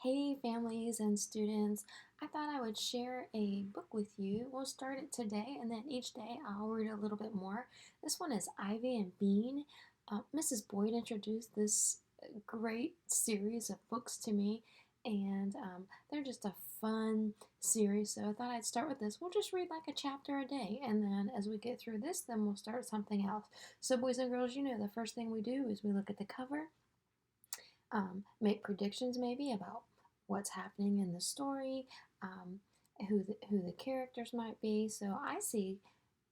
Hey, families and students. I thought I would share a book with you. We'll start it today, and then each day I'll read a little bit more. This one is Ivy and Bean. Mrs. Boyd introduced this great series of books to me, and they're just a fun series. So I thought I'd start with this. We'll just read like a chapter a day, and then as we get through this, then we'll start something else. So, boys and girls, the first thing we do is we look at the cover, make predictions maybe about what's happening in the story, um, who the characters might be. So I see,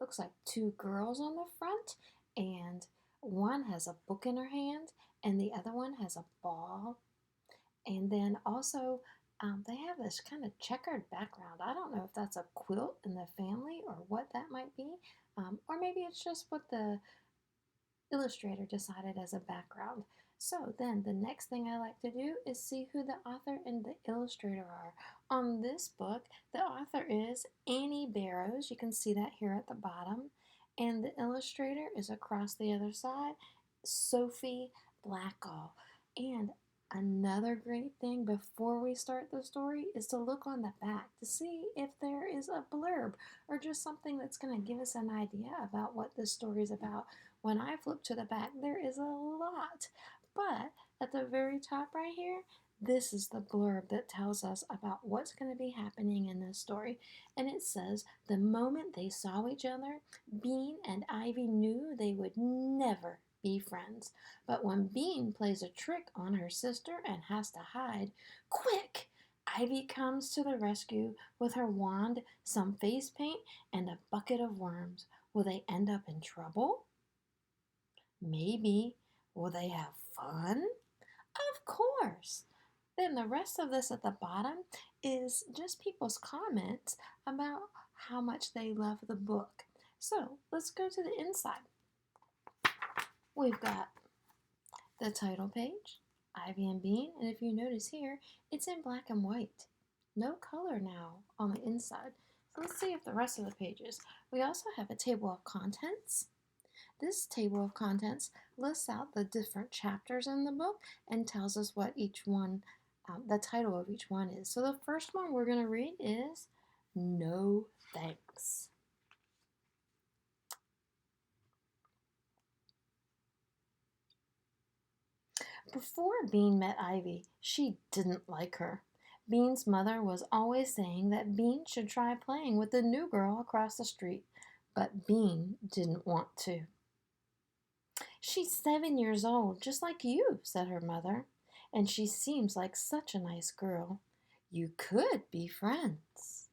looks like two girls on the front, and one has a book in her hand, and the other one has a ball. And then also, they have this kind of checkered background. I don't know if that's a quilt in the family or what that might be, or maybe it's just what the illustrator decided as a background. So then the next thing I like to do is see who the author and the illustrator are. On this book, the author is Annie Barrows. You can see that here at the bottom. And the illustrator is across the other side, Sophie Blackall. And another great thing before we start the story is to look on the back to see if there is a blurb or just something that's going to give us an idea about what this story is about. When I flip to the back, there is a lot. But at the very top right here, this is the blurb that tells us about what's going to be happening in this story. And it says, the moment they saw each other, Bean and Ivy knew they would never be friends. But when Bean plays a trick on her sister and has to hide, quick! Ivy comes to the rescue with her wand, some face paint, and a bucket of worms. Will they end up in trouble? Maybe. Will they have fun? Of course. Then the rest of this at the bottom is just people's comments about how much they love the book. So let's go to the inside. We've got the title page, Ivy and Bean, and if you notice here, it's in black and white. No color now on the inside. So let's see if the rest of the pages. We also have a table of contents. This table of contents lists out the different chapters in the book and tells us what each one, the title of each one is. So the first one we're going to read is No Thanks. Before Bean met Ivy, she didn't like her. Bean's mother was always saying that Bean should try playing with the new girl across the street, but Bean didn't want to. She's 7 years old, just like you, said her mother, and she seems like such a nice girl. You could be friends.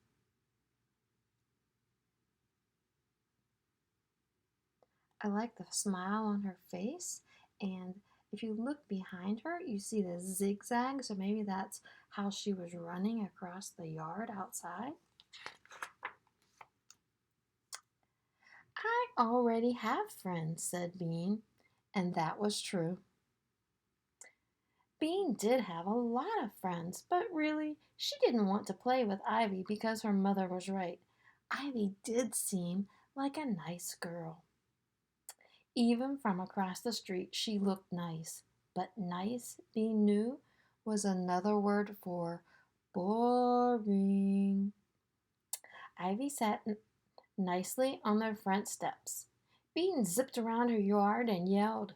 I like the smile on her face, and if you look behind her, you see the zigzag, so maybe that's how she was running across the yard outside. I already have friends, said Bean, and that was true. Bean did have a lot of friends, but really, she didn't want to play with Ivy because her mother was right. Ivy did seem like a nice girl. Even from across the street, she looked nice. But nice, Bean knew, was another word for boring. Ivy sat nicely on their front steps. Bean zipped around her yard and yelled.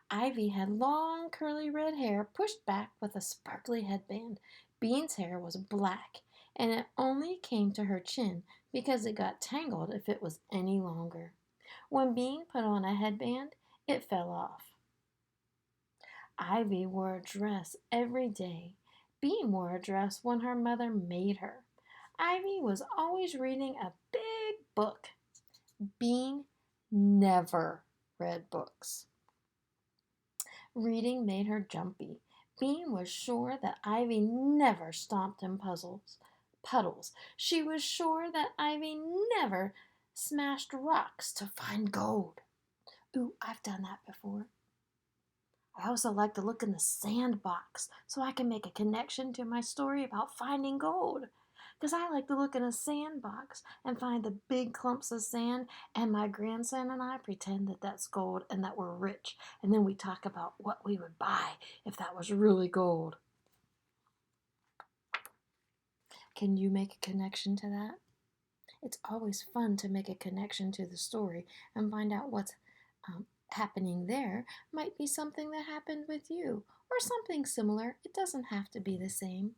Ivy had long curly red hair pushed back with a sparkly headband. Bean's hair was black, and it only came to her chin because it got tangled if it was any longer. When Bean put on a headband, it fell off. Ivy wore a dress every day. Bean wore a dress when her mother made her. Ivy was always reading a big book. Bean never read books. Reading made her jumpy. Bean was sure that Ivy never stomped in puddles. She was sure that Ivy never smashed rocks to find gold. Ooh, I've done that before. I also like to look in the sandbox so I can make a connection to my story about finding gold. Because I like to look in a sandbox and find the big clumps of sand, and my grandson and I pretend that that's gold and that we're rich. And then we talk about what we would buy if that was really gold. Can you make a connection to that? It's always fun to make a connection to the story and find out what's happening there might be something that happened with you or something similar. It doesn't have to be the same.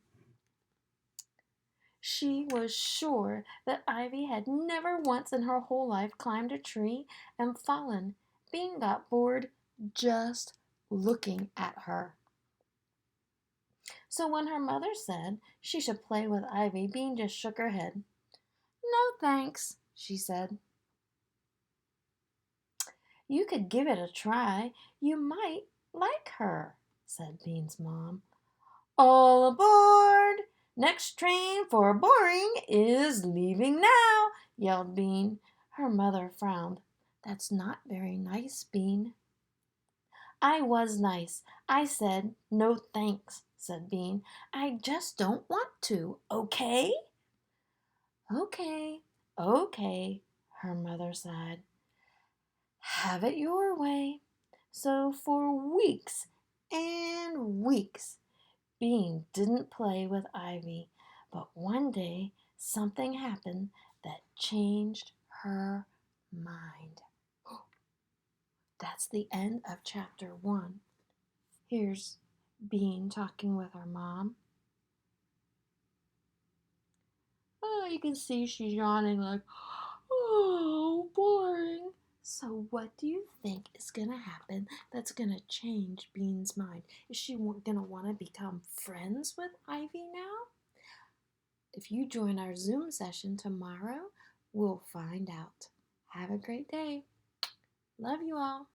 She was sure that Ivy had never once in her whole life climbed a tree and fallen. Bean got bored just looking at her. So when her mother said she should play with Ivy, Bean just shook her head. No thanks, she said. You could give it a try. You might like her, said Bean's mom. All aboard! Next train for Boring is leaving now, yelled Bean. Her mother frowned. That's not very nice, Bean. I was nice. I said, no thanks, said Bean. I just don't want to, okay? Okay, okay, her mother sighed. Have it your way. So for weeks and weeks, Bean didn't play with Ivy, but one day something happened that changed her mind. That's the end of chapter 1. Here's Bean talking with her mom. Oh, you can see she's yawning like, oh, boring. So what do you think is going to happen that's going to change Bean's mind? Is she going to want to become friends with Ivy now? If you join our Zoom session tomorrow, we'll find out. Have a great day. Love you all.